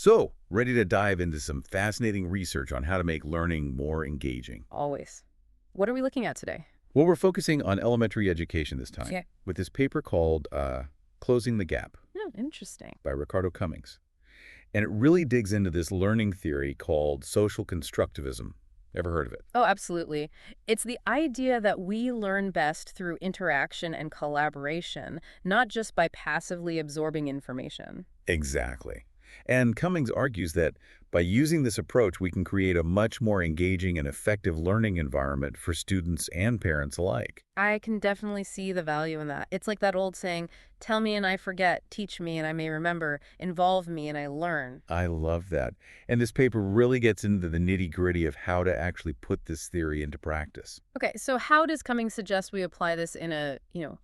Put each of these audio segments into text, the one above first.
So, ready to dive into some fascinating research on how to make learning more engaging. Always. What are we looking at today? Well, we're focusing on elementary education this time Okay. with this paper called Closing the Gap Hmm, interesting. by Ricardo Cummings. And it really digs into this learning theory called social constructivism. Ever heard of it? Oh, absolutely. It's the idea that we learn best through interaction and collaboration, not just by passively absorbing information. Exactly. And Cummings argues that by using this approach, we can create a much more engaging and effective learning environment for students and parents alike. I can definitely see the value in that. It's like that old saying, tell me and I forget, teach me and I may remember, involve me and I learn. I love that. And this paper really gets into the nitty-gritty of how to actually put this theory into practice. Okay, so how does Cummings suggest we apply this in a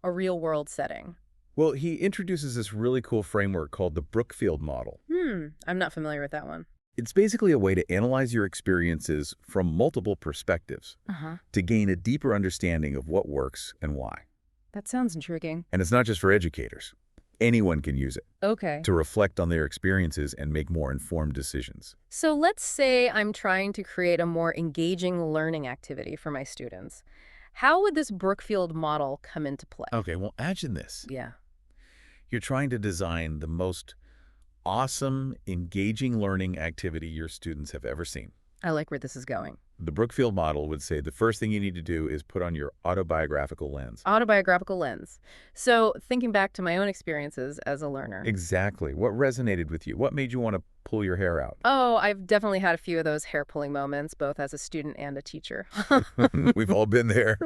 real world setting? Well, he introduces this really cool framework called the Brookfield model. I'm not familiar with that one. It's basically a way to analyze your experiences from multiple perspectives Uh-huh. to gain a deeper understanding of what works and why. That sounds intriguing. And it's not just for educators. Anyone can use it Okay. to reflect on their experiences and make more informed decisions. So let's say I'm trying to create a more engaging learning activity for my students. How would this Brookfield model come into play? Okay, well, imagine this. Yeah. You're trying to design the most awesome, engaging learning activity your students have ever seen. I like where this is going. The Brookfield model would say the first thing you need to do is put on your autobiographical lens. Autobiographical lens. So thinking back to my own experiences as a learner. Exactly. What resonated with you? What made you want to pull your hair out? Oh, I've definitely had a few of those hair-pulling moments, both as a student and a teacher. We've all been there.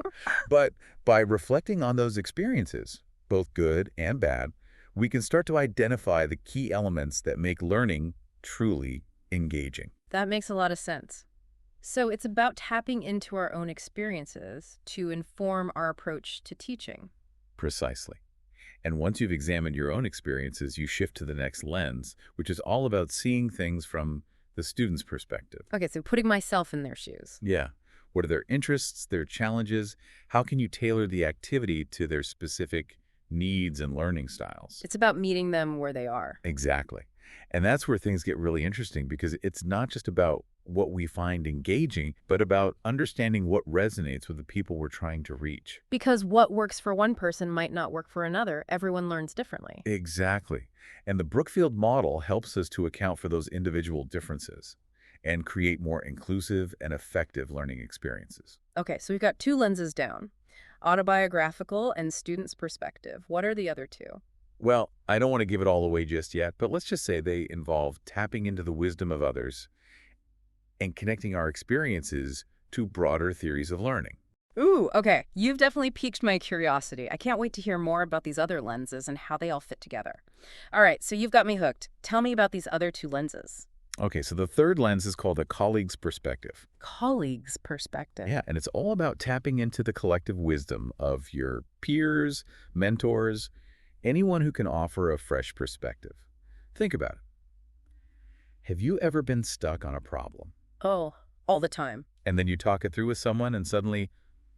But by reflecting on those experiences, both good and bad, we can start to identify the key elements that make learning truly engaging. That makes a lot of sense. So it's about tapping into our own experiences to inform our approach to teaching. Precisely. And once you've examined your own experiences, you shift to the next lens, which is all about seeing things from the student's perspective. Okay, so putting myself in their shoes. Yeah. What are their interests, their challenges? How can you tailor the activity to their specific needs and learning styles? It's about meeting them where they are. Exactly. And that's where things get really interesting because it's not just about what we find engaging, but about understanding what resonates with the people we're trying to reach. Because what works for one person might not work for another. Everyone learns differently. Exactly. And the Brookfield model helps us to account for those individual differences and create more inclusive and effective learning experiences. Okay, so we've got two lenses down. Autobiographical and student's perspective. What are the other two? Well, I don't want to give it all away just yet, but let's just say they involve tapping into the wisdom of others and connecting our experiences to broader theories of learning. Ooh, okay. You've definitely piqued my curiosity. I can't wait to hear more about these other lenses and how they all fit together. All right, so you've got me hooked. Tell me about these other two lenses. Okay, so the third lens is called a colleague's perspective. Colleagues' perspective. Yeah, and it's all about tapping into the collective wisdom of your peers, mentors, anyone who can offer a fresh perspective. Think about it. Have you ever been stuck on a problem? Oh, all the time. And then you talk it through with someone and suddenly,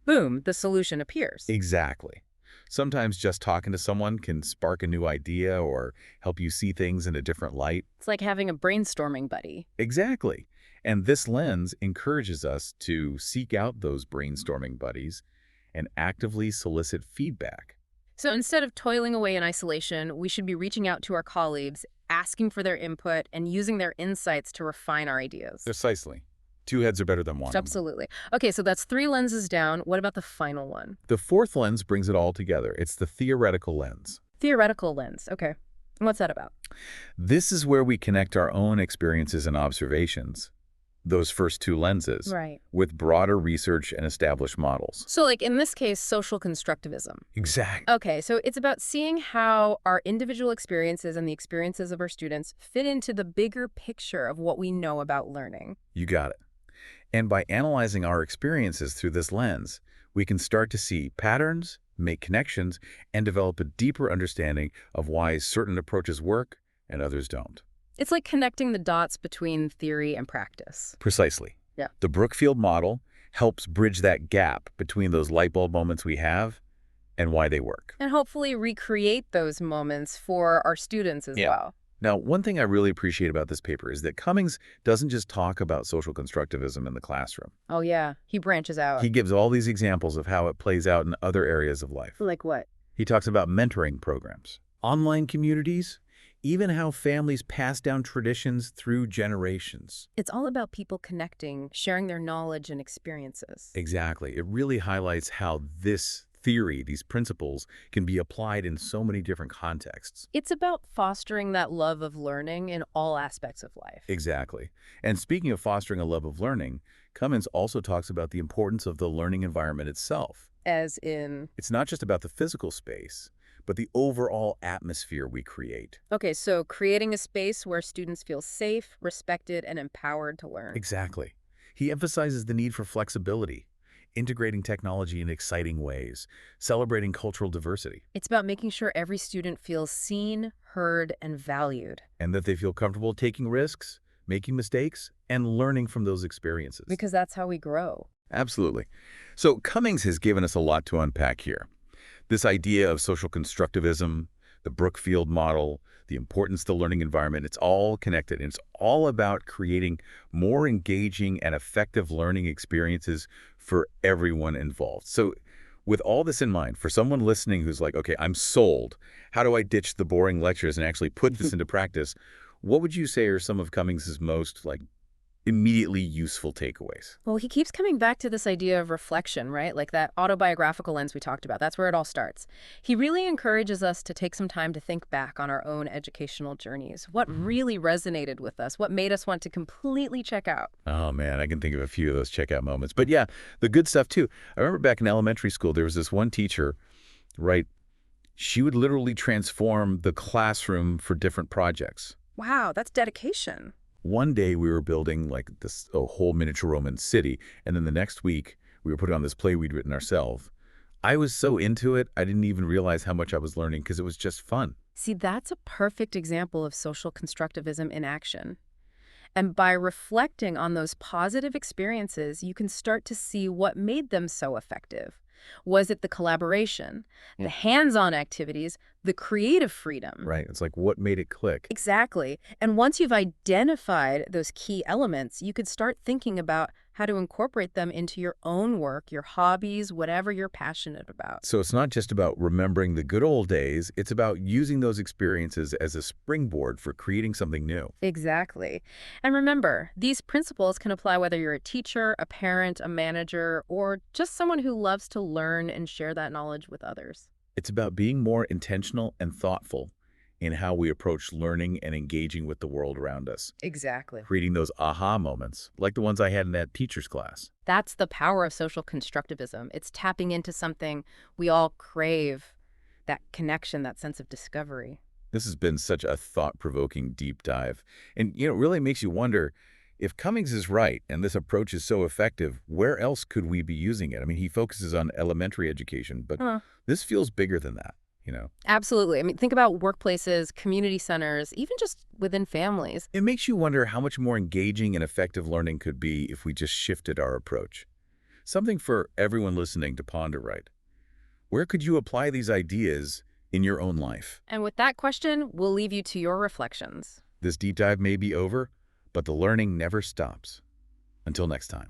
Boom, the solution appears. exactly. Sometimes just talking to someone can spark a new idea or help you see things in a different light. It's like having a brainstorming buddy. Exactly. And this lens encourages us to seek out those brainstorming buddies and actively solicit feedback. So instead of toiling away in isolation, we should be reaching out to our colleagues, asking for their input, and using their insights to refine our ideas. Precisely. Two heads are better than one. Absolutely. Okay, so that's three lenses down. What about the final one? The fourth lens brings it all together. It's the theoretical lens. Theoretical lens. Okay. What's that about? This is where we connect our own experiences and observations, those first two lenses, Right. with broader research and established models. So like in this case, social constructivism. Exactly. Okay, so it's about seeing how our individual experiences and the experiences of our students fit into the bigger picture of what we know about learning. You got it. And by analyzing our experiences through this lens, we can start to see patterns, make connections, and develop a deeper understanding of why certain approaches work and others don't. It's like connecting the dots between theory and practice. Precisely. Yeah. The Brookfield model helps bridge that gap between those light bulb moments we have and why they work. And hopefully recreate those moments for our students as Yeah. well. Now, one thing I really appreciate about this paper is that Cummings doesn't just talk about social constructivism in the classroom. Oh, yeah. He branches out. He gives all these examples of how it plays out in other areas of life. Like what? He talks about mentoring programs, online communities, even how families pass down traditions through generations. It's all about people connecting, sharing their knowledge and experiences. Exactly. It really highlights how this theory, these principles, can be applied in so many different contexts. It's about fostering that love of learning in all aspects of life. Exactly. And speaking of fostering a love of learning, Cummins also talks about the importance of the learning environment itself. As in... It's not just about the physical space, but the overall atmosphere we create. Okay, so creating a space where students feel safe, respected, and empowered to learn. Exactly. He emphasizes the need for flexibility, integrating technology in exciting ways, celebrating cultural diversity, It's about making sure every student feels seen, heard, and valued. and that they feel comfortable taking risks, making mistakes, and learning from those experiences. Because that's how we grow. Absolutely. So Cummings has given us a lot to unpack here. This idea of social constructivism, the Brookfield model, the importance of the learning environment, it's all connected. And it's all about creating more engaging and effective learning experiences for everyone involved. So with all this in mind, for someone listening who's like, okay, I'm sold, how do I ditch the boring lectures and actually put this into practice? What would you say are some of Cummings's most immediately useful takeaways? Well, he keeps coming back to this idea of reflection, right? Like that autobiographical lens we talked about. That's where it all starts. He really encourages us to take some time to think back on our own educational journeys. What really resonated with us? What made us want to completely check out? Oh, man, I can think of a few of those checkout moments. But yeah, the good stuff, too. I remember back in elementary school, there was this one teacher, right? She would literally transform the classroom for different projects. Wow, that's dedication. One day we were building a whole miniature Roman city, and then the next week we were putting on this play we'd written ourselves. I was so into it, I didn't even realize how much I was learning because it was just fun. See, that's a perfect example of social constructivism in action. And by reflecting on those positive experiences, you can start to see what made them so effective. Was it the collaboration, the hands-on activities, the creative freedom? Right. It's like, what made it click? Exactly. And once you've identified those key elements, you could start thinking about how to incorporate them into your own work, your hobbies, whatever you're passionate about. So it's not just about remembering the good old days, it's about using those experiences as a springboard for creating something new. Exactly. And remember, these principles can apply whether you're a teacher, a parent, a manager, or just someone who loves to learn and share that knowledge with others. It's about being more intentional and thoughtful in how we approach learning and engaging with the world around us, Exactly. creating those aha moments, like the ones I had in that teacher's class. That's the power of social constructivism. It's tapping into something we all crave, that connection, that sense of discovery. This has been such a thought-provoking deep dive. And, it really makes you wonder, if Cummings is right and this approach is so effective, where else could we be using it? I mean, he focuses on elementary education, but this feels bigger than that. Absolutely. I mean, think about workplaces, community centers, even just within families. It makes you wonder how much more engaging and effective learning could be if we just shifted our approach. Something for everyone listening to ponder, right? Where could you apply these ideas in your own life? And with that question, we'll leave you to your reflections. This deep dive may be over, but the learning never stops. Until next time.